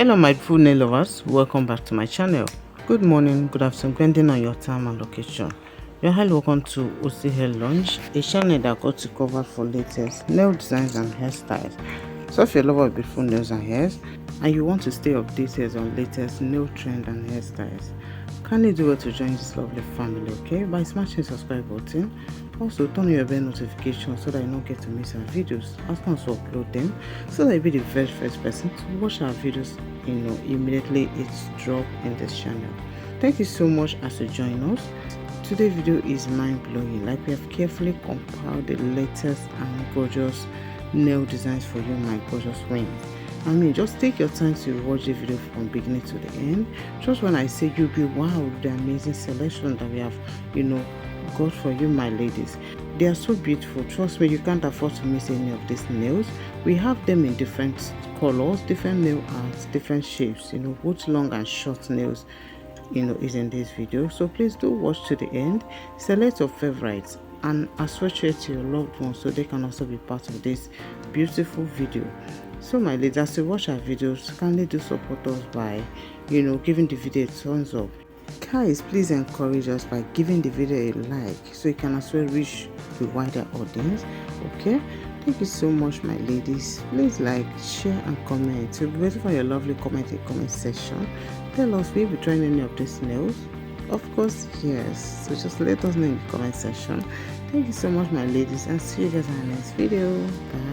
Hello my beautiful nail lovers, welcome back to my channel. Good morning, good afternoon, depending on your time and location. You're highly welcome to OC Hair Lounge, a channel that got to cover for latest nail designs and hairstyles. So if you're a lover of beautiful nails and hairs and you want to stay updated on latest nail trend and hairstyles, kindly do well to join this lovely family, okay, by smashing the subscribe button. Also turn on your bell notification so that you don't get to miss our videos as soon as we upload them, so that you'll be the very first person to watch our videos immediately it's dropped in this channel. Thank you so much as you join us. Today's video is mind-blowing, like we have carefully compiled the latest and gorgeous nail designs for you, my gorgeous queens. I mean, just take your time to watch the video from beginning to the end. Just when I say you'll be wow with the amazing selection that we have got for you, my ladies. They are so beautiful. Trust me, you can't afford to miss any of these nails. We have them in different colors, different nail arts, different shapes, both long and short nails is in this video. So please do watch to the end, select your favorites and associate to your loved ones so they can also be part of this beautiful video. So my ladies, as you watch our videos, kindly do support us by giving the video a thumbs up. Guys, please encourage us by giving the video a like so it can as well reach the wider audience. Okay, thank you so much, my ladies. Please like, share and comment. So wait for your lovely comment in the comment section. Tell us, will you be trying any of these nails? Of course yes, so just let us know in the comment section. Thank you so much, my ladies, and see you guys in our next video. Bye.